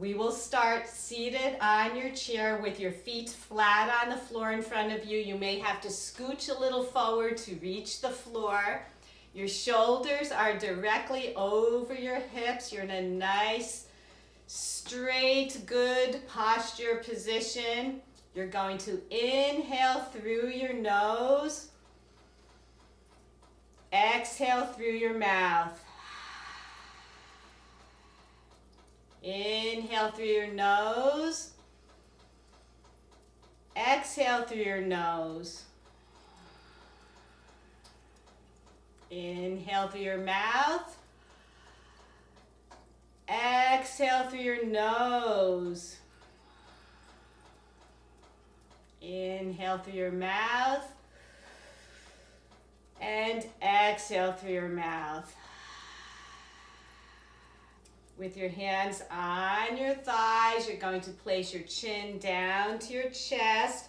we will start seated on your chair with your feet flat on the floor in front of you. You may have to scooch a little forward to reach the floor. Your shoulders are directly over your hips. You're in a nice, straight, good posture position. You're going to inhale through your nose. Exhale through your mouth. Inhale through your nose. Exhale through your nose. Inhale through your mouth. Exhale through your nose. Inhale through your mouth. And exhale through your mouth. With your hands on your thighs, you're going to place your chin down to your chest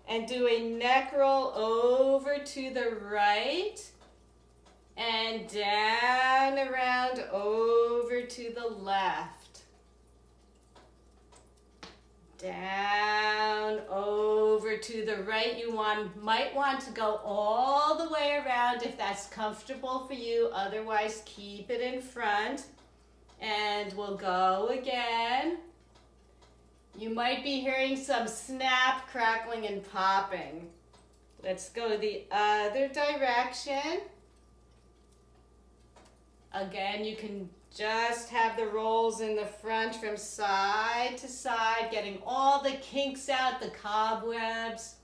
and do a neck roll over to the right and down around over to the left. Down over to the right. You might want to go all the way around if that's comfortable for you. Otherwise, keep it in front. And we'll go again. You might be hearing some snap, crackling, and popping. Let's go the other direction. Again, you can just have the rolls in the front from side to side, getting all the kinks out, the cobwebs.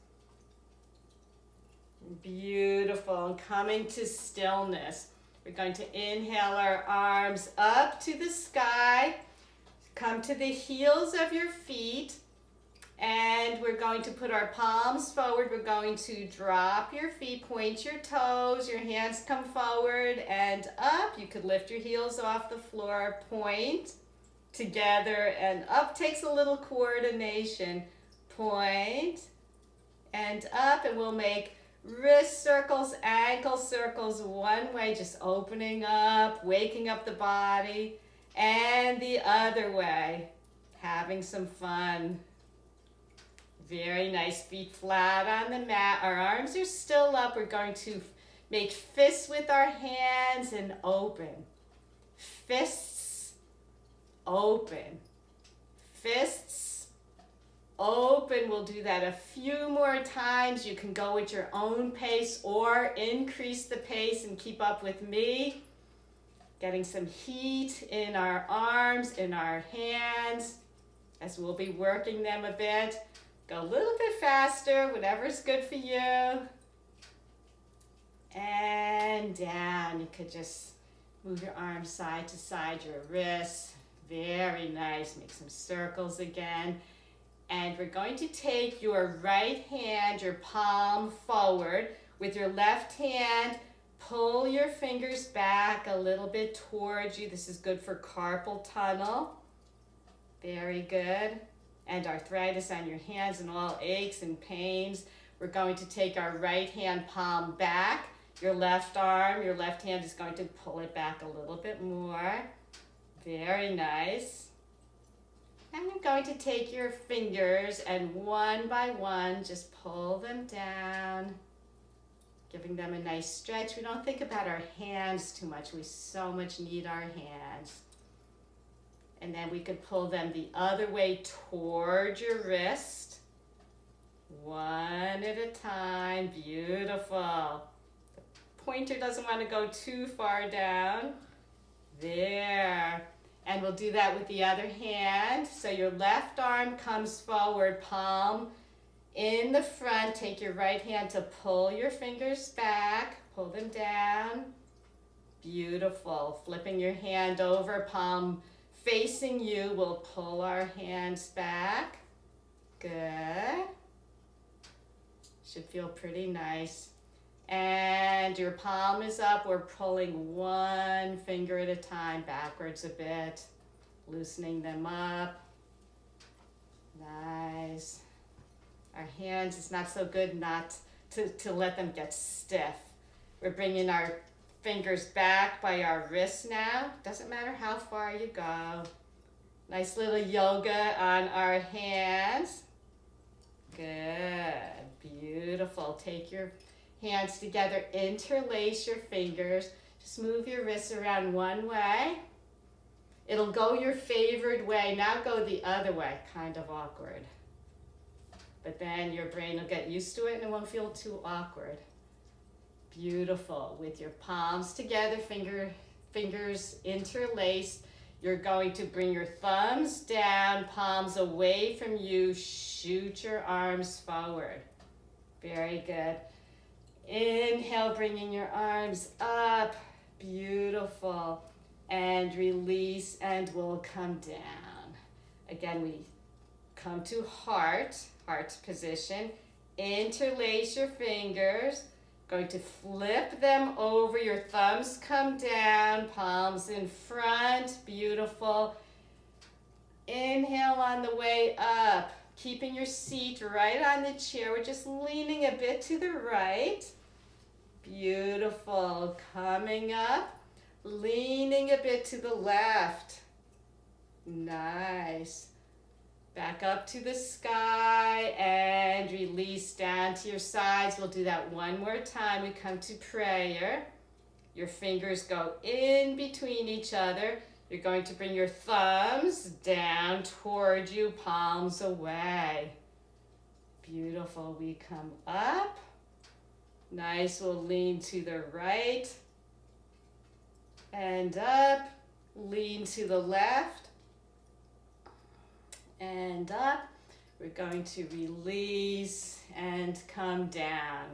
Beautiful. And coming to stillness. We're going to inhale our arms up to the sky. Come to the heels of your feet. And we're going to put our palms forward. We're going to drop your feet, point your toes, your hands come forward and up. You could lift your heels off the floor, point together and up. Takes a little coordination. Point and up, and we'll make wrist circles, ankle circles one way, just opening up, waking up the body, and the other way, having some fun. Very nice. Feet flat on the mat. Our arms are still up. We're going to make fists with our hands and open. Fists, open. Fists, open. We'll do that a few more times. You can go at your own pace or increase the pace and keep up with me. Getting some heat in our arms, in our hands, as we'll be working them a bit. Go a little bit faster, whatever's good for you. And down. You could just move your arms side to side, your wrists. Very nice. Make some circles again. And we're going to take your right hand, your palm forward. With your left hand, pull your fingers back a little bit towards you. This is good for carpal tunnel. Very good. And arthritis on your hands and all aches and pains. We're going to take our right hand palm back. Your left arm, your left hand is going to pull it back a little bit more. Very nice. And you're going to take your fingers and one by one, just pull them down, giving them a nice stretch. We don't think about our hands too much. We so much need our hands. And then we could pull them the other way toward your wrist. One at a time. Beautiful. The pointer doesn't want to go too far down. There. And we'll do that with the other hand. So your left arm comes forward, palm in the front. Take your right hand to pull your fingers back. Pull them down. Beautiful. Flipping your hand over, palm facing you, we'll pull our hands back. Good. Should feel pretty nice. And your palm is up. We're pulling one finger at a time, backwards a bit, loosening them up. Nice. Our hands, it's not so good not to let them get stiff. We're bringing our fingers back by our wrists now. Doesn't matter how far you go. Nice little yoga on our hands. Good, beautiful. Take your hands together, interlace your fingers. Just move your wrists around one way. It'll go your favored way. Now go the other way, kind of awkward. But then your brain will get used to it and it won't feel too awkward. Beautiful. With your palms together, fingers interlaced, you're going to bring your thumbs down, palms away from you, shoot your arms forward. Very good. Inhale, bringing your arms up. Beautiful. And release, and we'll come down. Again, we come to heart position. Interlace your fingers. Going to flip them over. Your thumbs come down, palms in front. Beautiful. Inhale on the way up. Keeping your seat right on the chair. We're just leaning a bit to the right. Beautiful. Coming up. Leaning a bit to the left. Nice. Back up to the sky and release down to your sides. We'll do that one more time. We come to prayer. Your fingers go in between each other. You're going to bring your thumbs down toward you, palms away. Beautiful. We come up. Nice. We'll lean to the right. And up, lean to the left, and up. We're going to release and come down.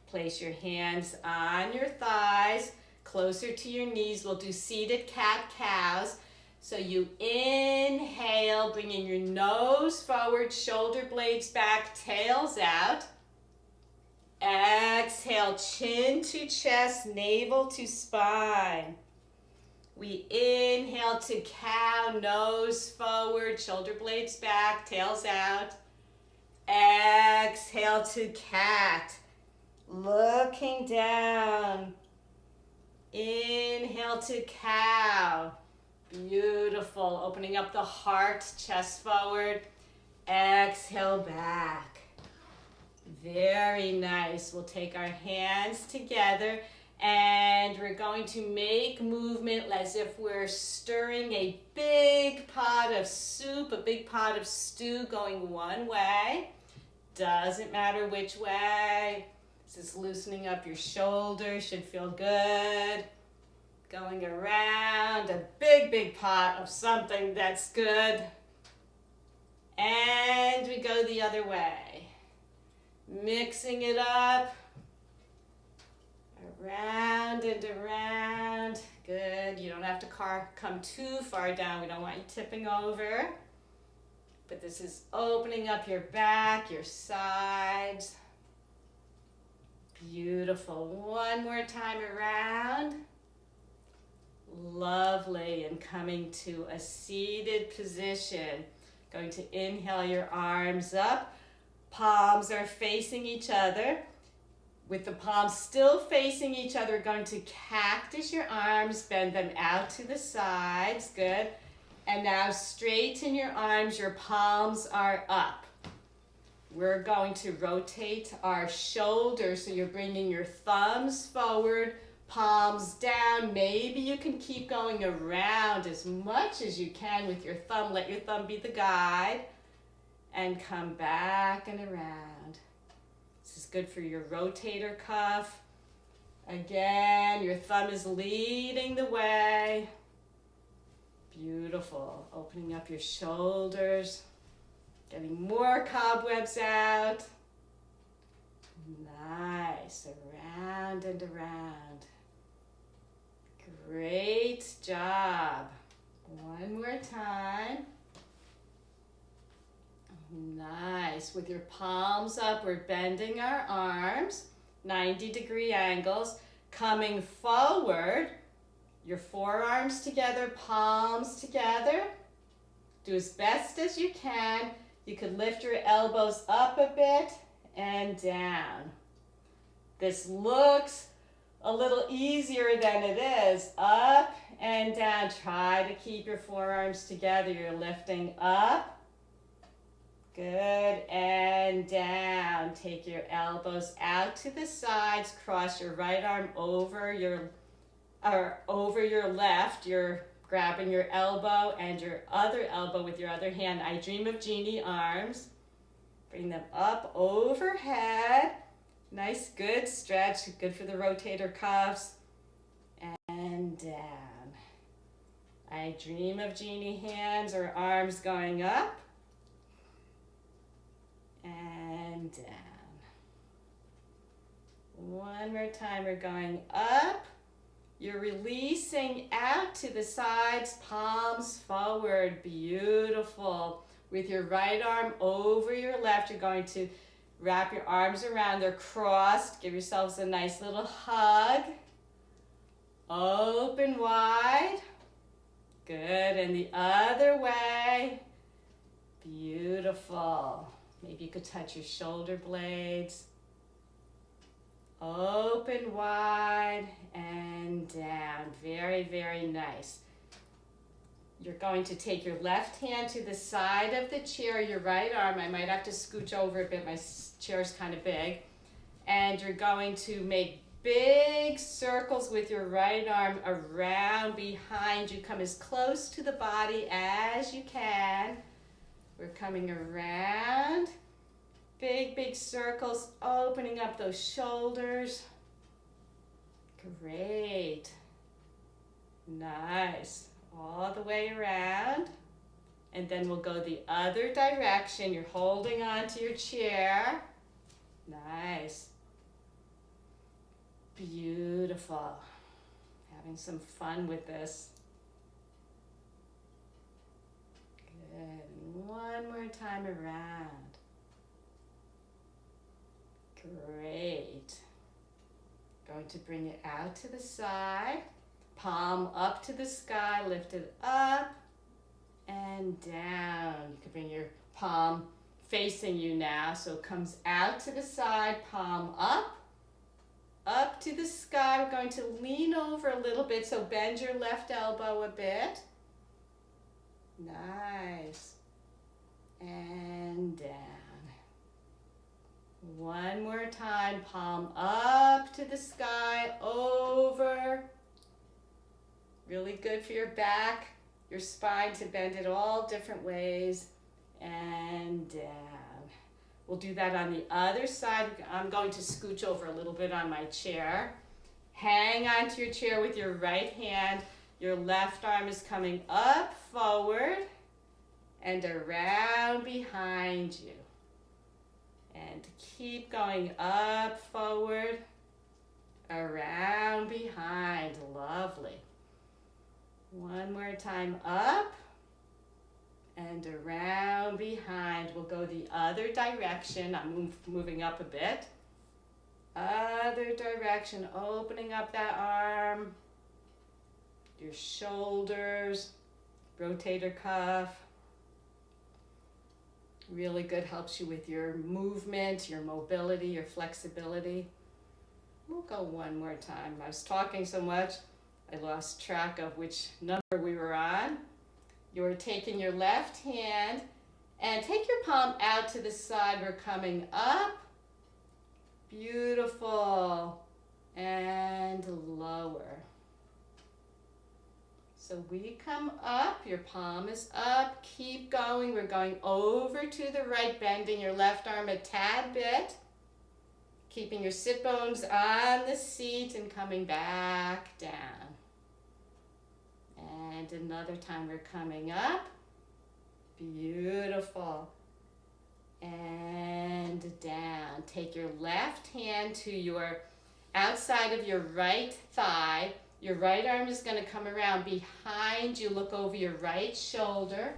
Place your hands on your thighs, closer to your knees. We'll do seated cat-cows. So you inhale, bringing your nose forward, shoulder blades back, tails out. Exhale, chin to chest, navel to spine. We inhale to cow, nose forward, shoulder blades back, tails out. Exhale to cat, looking down. Inhale to cow. Beautiful. Opening up the heart, chest forward. Exhale back. Very nice. We'll take our hands together. And we're going to make movement as if we're stirring a big pot of soup, a big pot of stew going one way. Doesn't matter which way. This is loosening up your shoulders, should feel good. Going around a big pot of something that's good. And we go the other way. Mixing it up. Around and around. Good. You don't have to come too far down. We don't want you tipping over. But this is opening up your back, your sides. Beautiful. One more time around. Lovely. And coming to a seated position. Going to inhale your arms up. Palms are facing each other. With the palms still facing each other, going to cactus your arms, bend them out to the sides. Good. And now straighten your arms, your palms are up. We're going to rotate our shoulders, so you're bringing your thumbs forward, palms down. Maybe you can keep going around as much as you can with your thumb. Let your thumb be the guide. And come back and around. This is good for your rotator cuff. Again, your thumb is leading the way. Beautiful. Opening up your shoulders. Getting more cobwebs out. Nice. Around and around. Great job. One more time. Nice. With your palms up, we're bending our arms, 90-degree angles, coming forward, your forearms together, palms together. Do as best as you can. You could lift your elbows up a bit and down. This looks a little easier than it is. Up and down. Try to keep your forearms together. You're lifting up. Good. And down. Take your elbows out to the sides. Cross your right arm over your left. You're grabbing your elbow and your other elbow with your other hand. I dream of Genie arms. Bring them up overhead. Nice, good stretch. Good for the rotator cuffs. And down. I dream of Genie hands or arms going up. And down. One more time. We're going up. You're releasing out to the sides, palms forward. Beautiful. With your right arm over your left, you're going to wrap your arms around. They're crossed. Give yourselves a nice little hug. Open wide. Good. And the other way. Beautiful. Maybe you could touch your shoulder blades. Open wide and down. Very, very nice. You're going to take your left hand to the side of the chair, your right arm. I might have to scooch over a bit. My chair's kind of big. And you're going to make big circles with your right arm around behind you. Come as close to the body as you can. We're coming around. Big, big circles, opening up those shoulders. Great. Nice. All the way around. And then we'll go the other direction. You're holding on to your chair. Nice. Beautiful. Having some fun with this. Good. One more time around. Great. Going to bring it out to the side. Palm up to the sky, lift it up and down. You can bring your palm facing you now. So it comes out to the side, palm up to the sky. We're going to lean over a little bit. So bend your left elbow a bit. Nice. And down. One more time, palm up to the sky, over. Really good for your back, your spine to bend it all different ways. And down. We'll do that on the other side. I'm going to scooch over a little bit on my chair. Hang onto your chair with your right hand. Your left arm is coming up, forward, and around behind you. And keep going up, forward, around, behind. Lovely. One more time, up and around, behind. We'll go the other direction. I'm moving up a bit. Other direction, opening up that arm, your shoulders, rotator cuff. Really good, helps you with your movement, your mobility, your flexibility. We'll go one more time. I was talking so much, I lost track of which number we were on. You're taking your left hand and take your palm out to the side. We're coming up. Beautiful. And lower. So we come up, your palm is up, keep going. We're going over to the right, bending your left arm a tad bit. Keeping your sit bones on the seat and coming back down. And another time we're coming up. Beautiful. And down. Take your left hand to your outside of your right thigh. Your right arm is going to come around behind you. Look over your right shoulder.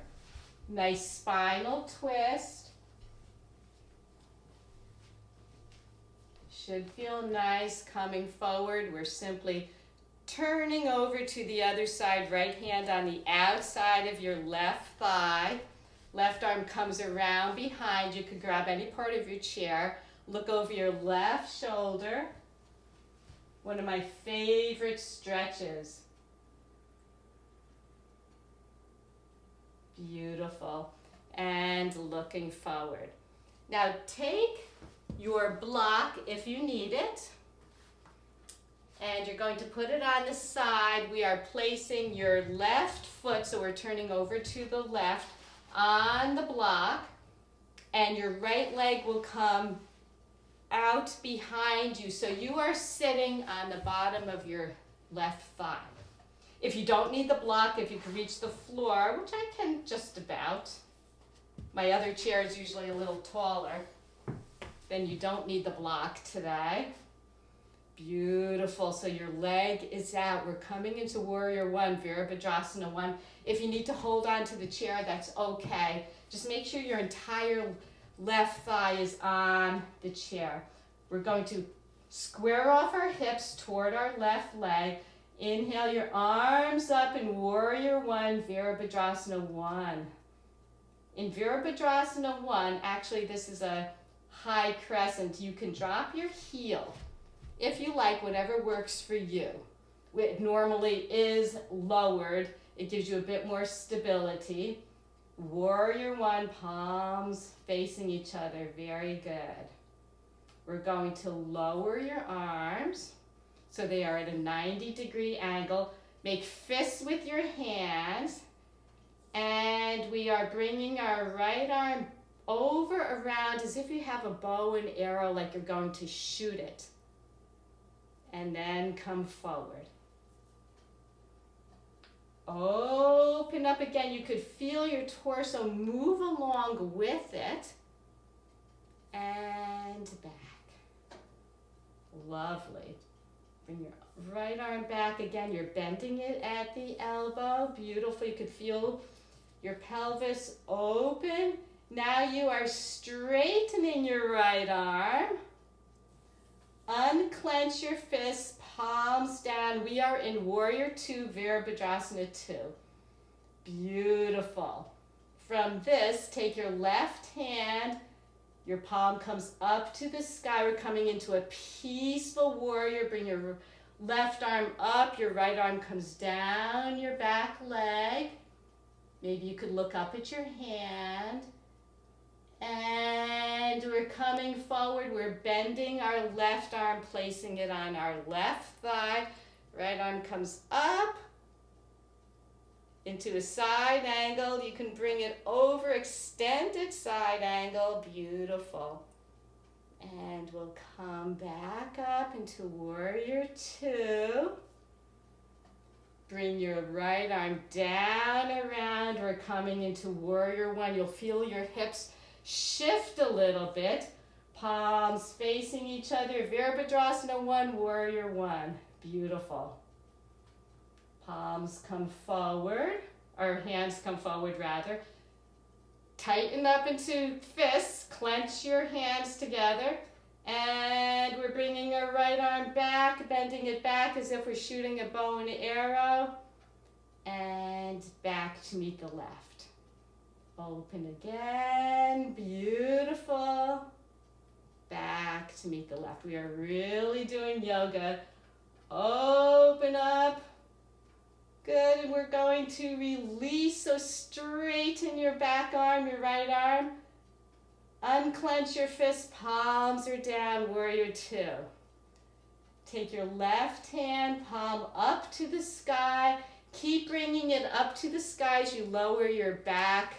Nice spinal twist. Should feel nice coming forward. We're simply turning over to the other side. Right hand on the outside of your left thigh. Left arm comes around behind. You could grab any part of your chair. Look over your left shoulder. One of my favorite stretches. Beautiful. And looking forward. Now take your block if you need it, and you're going to put it on the side. We are placing your left foot, so we're turning over to the left, on the block, and your right leg will come out behind you. So you are sitting on the bottom of your left thigh. If you don't need the block, if you can reach the floor, which I can just about, my other chair is usually a little taller, then you don't need the block today. Beautiful. So your leg is out. We're coming into Warrior One, Virabhadrasana 1. If you need to hold on to the chair, that's okay. Just make sure your entire left thigh is on the chair. We're going to square off our hips toward our left leg. Inhale your arms up in Warrior One, Virabhadrasana 1. In Virabhadrasana 1, actually this is a high crescent. You can drop your heel if you like, whatever works for you. It normally is lowered. It gives you a bit more stability. Warrior One, palms facing each other. Very good. We're going to lower your arms so they are at a 90-degree angle. Make fists with your hands. And we are bringing our right arm over, around, as if you have a bow and arrow, like you're going to shoot it. And then come forward. Open up again. You could feel your torso move along with it. And back. Lovely. Bring your right arm back again. You're bending it at the elbow. Beautiful. You could feel your pelvis open. Now you are straightening your right arm. Unclench your fists, palms down. We are in Warrior Two, Virabhadrasana 2. Beautiful. From this, take your left hand, your palm comes up to the sky. We're coming into a peaceful warrior. Bring your left arm up, your right arm comes down your back leg. Maybe you could look up at your hand. And we're coming forward. We're bending our left arm, placing it on our left thigh. Right arm comes up into a side angle. You can bring it over, extended side angle. Beautiful. And we'll come back up into Warrior Two. Bring your right arm down, around. We're coming into Warrior One. You'll feel your hips shift a little bit. Palms facing each other. Virabhadrasana 1, Warrior One. Beautiful. Palms come forward, or hands come forward rather. Tighten up into fists. Clench your hands together. And we're bringing our right arm back, bending it back as if we're shooting a bow and arrow. And back to meet the left. Open again. Beautiful. Back to meet the left. We are really doing yoga. Open up. Good. And we're going to release. So straighten your back arm, your right arm. Unclench your fists. Palms are down. Warrior Two. Take your left hand, palm up to the sky. Keep bringing it up to the sky as you lower your back.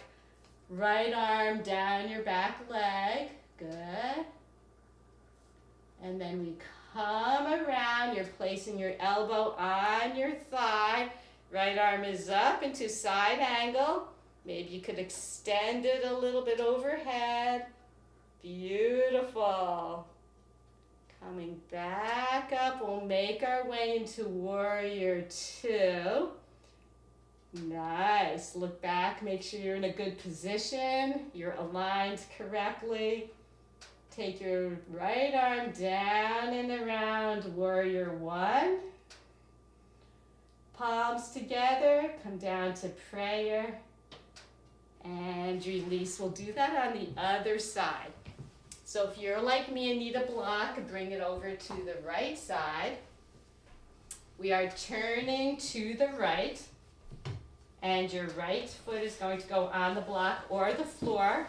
Right arm down your back leg. Good. And then we come around. You're placing your elbow on your thigh. Right arm is up into side angle. Maybe you could extend it a little bit overhead. Beautiful. Coming back up. We'll make our way into Warrior Two. Nice. Look back. Make sure you're in a good position. You're aligned correctly. Take your right arm down and around Warrior One. Palms together. Come down to prayer. And release. We'll do that on the other side. So if you're like me and need a block, bring it over to the right side. We are turning to the right, and your right foot is going to go on the block or the floor,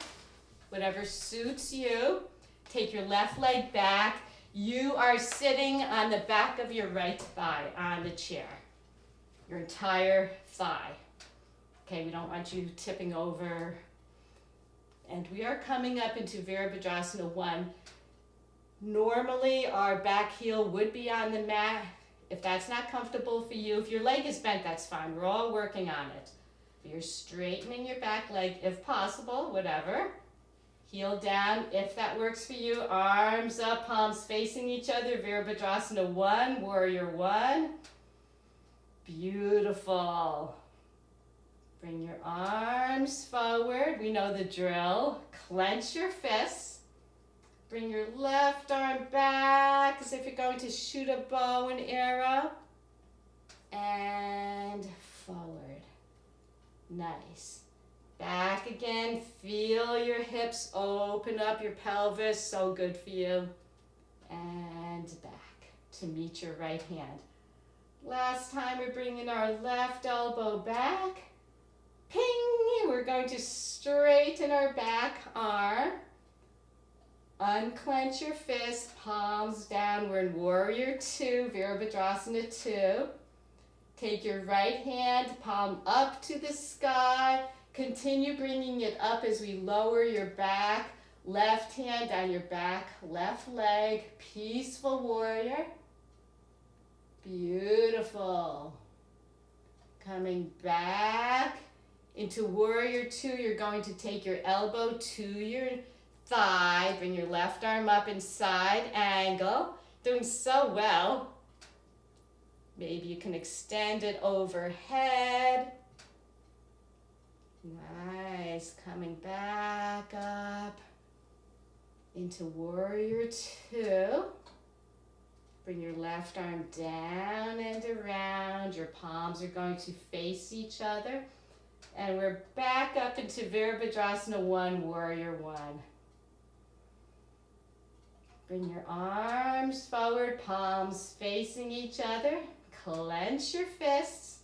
whatever suits you. Take your left leg back. You are sitting on the back of your right thigh on the chair, your entire thigh. Okay, we don't want you tipping over. And we are coming up into Virabhadrasana 1. Normally, our back heel would be on the mat. If that's not comfortable for you, if your leg is bent, that's fine. We're all working on it. But you're straightening your back leg if possible, whatever. Heel down if that works for you. Arms up, palms facing each other. Virabhadrasana 1, Warrior 1. Beautiful. Bring your arms forward. We know the drill. Clench your fists. Bring your left arm back as if you're going to shoot a bow and arrow. And forward. Nice. Back again. Feel your hips open up, your pelvis. So good for you. And back to meet your right hand. Last time, we're bringing our left elbow back. Ping! We're going to straighten our back arm. Unclench your fist, palms down. We're in Warrior 2, Virabhadrasana 2. Take your right hand, palm up to the sky. Continue bringing it up as we lower your back. Left hand on your back, left leg. Peaceful warrior. Beautiful. Coming back into Warrior 2, you're going to take your elbow to your thigh. Bring your left arm up in side angle. Doing so well. Maybe you can extend it overhead. Nice. Coming back up into Warrior 2. Bring your left arm down and around. Your palms are going to face each other. And we're back up into Virabhadrasana 1, Warrior 1. Bring your arms forward, palms facing each other. Clench your fists.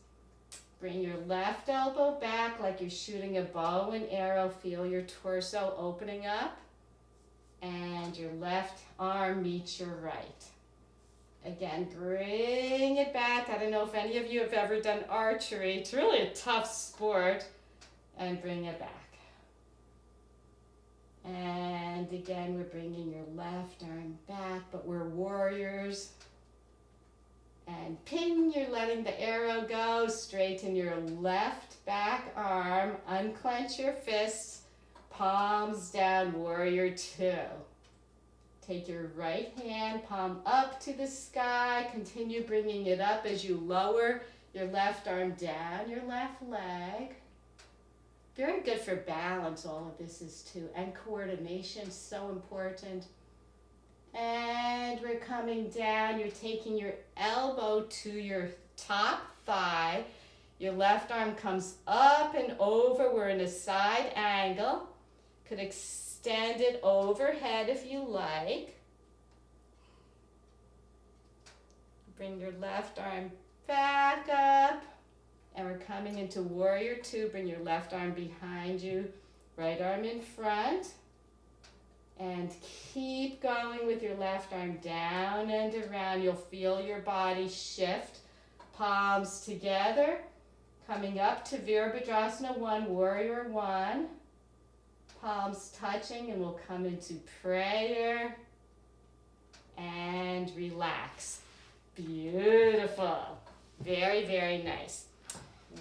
Bring your left elbow back like you're shooting a bow and arrow. Feel your torso opening up. And your left arm meets your right. Again, bring it back. I don't know if any of you have ever done archery. It's really a tough sport. And bring it back. And again, we're bringing your left arm back, but we're warriors. And ping, you're letting the arrow go. Straighten your left back arm. Unclench your fists. Palms down, Warrior 2. Take your right hand, palm up to the sky. Continue bringing it up as you lower your left arm down your left leg. Very good for balance, all of this is too. And coordination, so important. And we're coming down. You're taking your elbow to your top thigh. Your left arm comes up and over. We're in a side angle. Could extend it overhead if you like. Bring your left arm back up. And we're coming into Warrior 2. Bring your left arm behind you. Right arm in front. And keep going with your left arm down and around. You'll feel your body shift. Palms together. Coming up to Virabhadrasana 1, Warrior 1. Palms touching, and we'll come into prayer and relax. Beautiful. Very, very nice.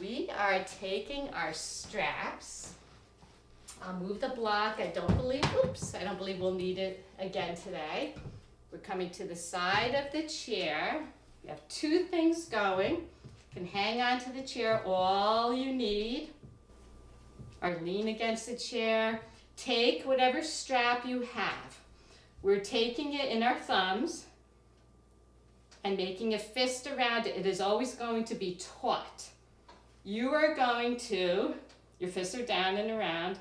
We are taking our straps. I'll move the block. I don't believe we'll need it again today. We're coming to the side of the chair. We have two things going. You can hang on to the chair all you need, or lean against the chair. Take whatever strap you have. We're taking it in our thumbs and making a fist around it. It is always going to be taut. You are going to, your fists are down and around,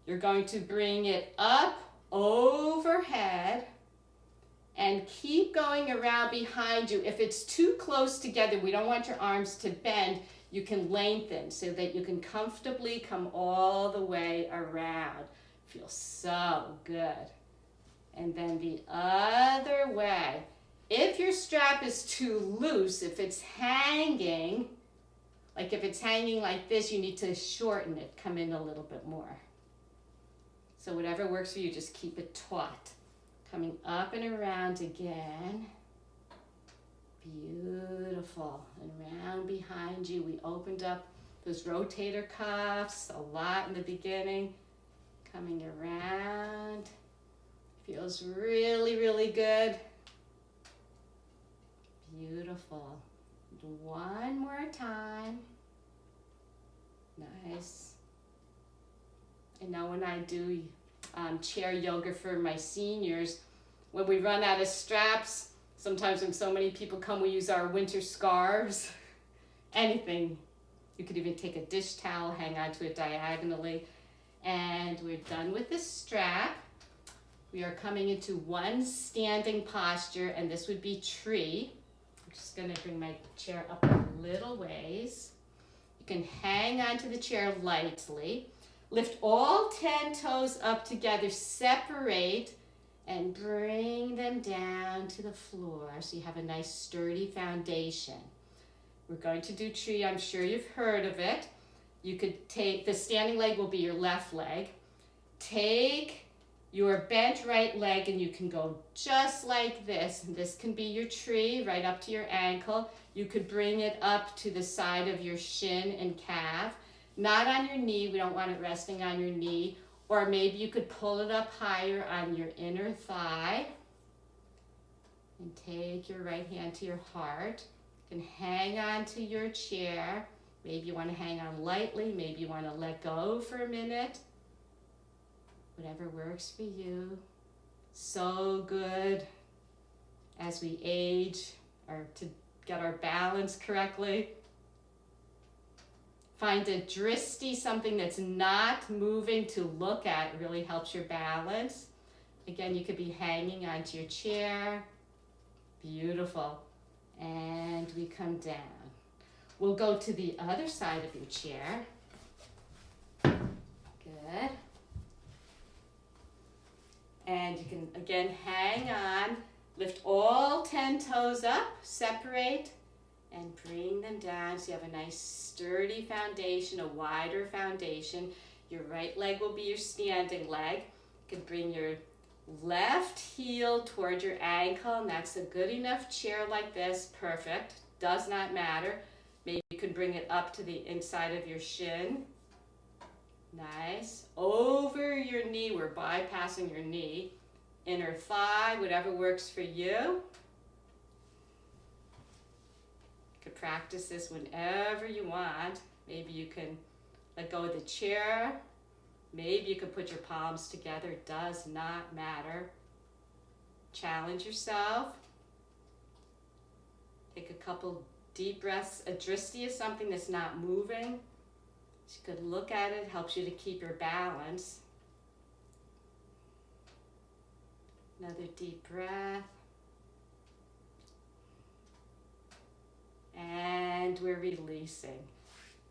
you're going to bring it up overhead and keep going around behind you. If it's too close together, we don't want your arms to bend, you can lengthen so that you can comfortably come all the way around. Feels so good. And then the other way. If your strap is too loose, if it's hanging, like if it's hanging like this, you need to shorten it, come in a little bit more. So whatever works for you, just keep it taut. Coming up and around again. Beautiful. And around behind you, we opened up those rotator cuffs a lot in the beginning. Coming around. Feels really, really good. Beautiful. One more time. Nice. I know when I do chair yoga for my seniors, when we run out of straps, sometimes when so many people come, we use our winter scarves. Anything. You could even take a dish towel, hang onto it diagonally. And we're done with the strap. We are coming into one standing posture, and this would be tree. I'm just going to bring my chair up a little ways. You can hang onto the chair lightly. Lift all 10 toes up together, separate, and bring them down to the floor so you have a nice sturdy foundation. We're going to do tree. I'm sure you've heard of it. You could take, the standing leg will be your left leg. Take your bent right leg and you can go just like this. This can be your tree right up to your ankle. You could bring it up to the side of your shin and calf. Not on your knee, we don't want it resting on your knee. Or maybe you could pull it up higher on your inner thigh. And take your right hand to your heart. You can hang on to your chair. Maybe you want to hang on lightly. Maybe you want to let go for a minute. Whatever works for you. So good as we age or to get our balance correctly. Find a dristy, something that's not moving to look at. It really helps your balance. Again, you could be hanging onto your chair. Beautiful. And we come down. We'll go to the other side of your chair. Good. And you can, again, hang on. Lift all 10 toes up, separate, and bring them down so you have a nice sturdy foundation, a wider foundation. Your right leg will be your standing leg. You can bring your left heel toward your ankle, and that's a good enough chair like this. Perfect. Does not matter. Maybe you can bring it up to the inside of your shin. Nice. Over your knee, we're bypassing your knee. Inner thigh, whatever works for you. You could practice this whenever you want. Maybe you can let go of the chair. Maybe you could put your palms together. Does not matter. Challenge yourself. Take a couple deep breaths. A dristy is something that's not moving. You could look at it, helps you to keep your balance. Another deep breath. And we're releasing.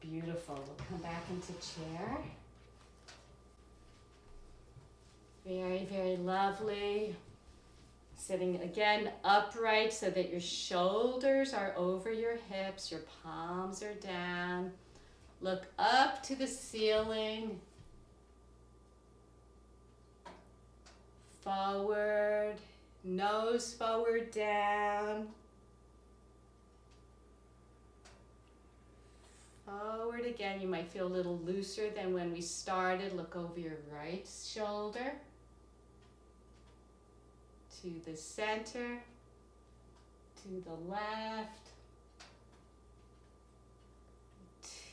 Beautiful. We'll come back into chair. Very, very lovely. Sitting again upright so that your shoulders are over your hips, your palms are down. Look up to the ceiling. Forward, nose forward, down. Forward again. You might feel a little looser than when we started. Look over your right shoulder. To the center. To the left.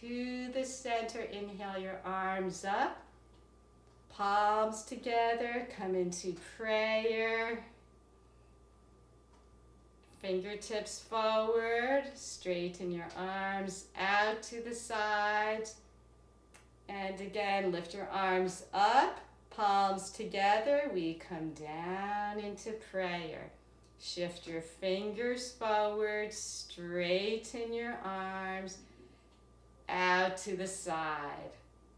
To the center. Inhale your arms up. Palms together. Come into prayer. Fingertips forward. Straighten your arms out to the sides. And again, lift your arms up. Palms together. We come down into prayer. Shift your fingers forward, straighten your arms out to the side.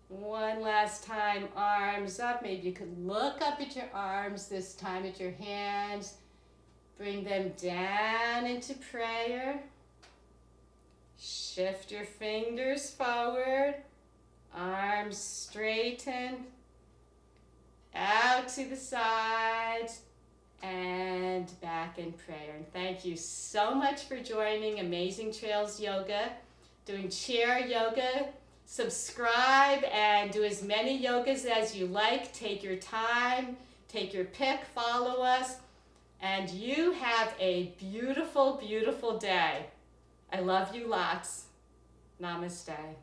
One last time, arms up. Maybe you could look up at your arms, this time at your hands. Bring them down into prayer. Shift your fingers forward, arms straightened, out to the sides, and back in prayer. And thank you so much for joining Amazing Trails Yoga, doing chair yoga. Subscribe and do as many yogas as you like. Take your time, take your pick, follow us, and you have a beautiful, beautiful day. I love you lots. Namaste.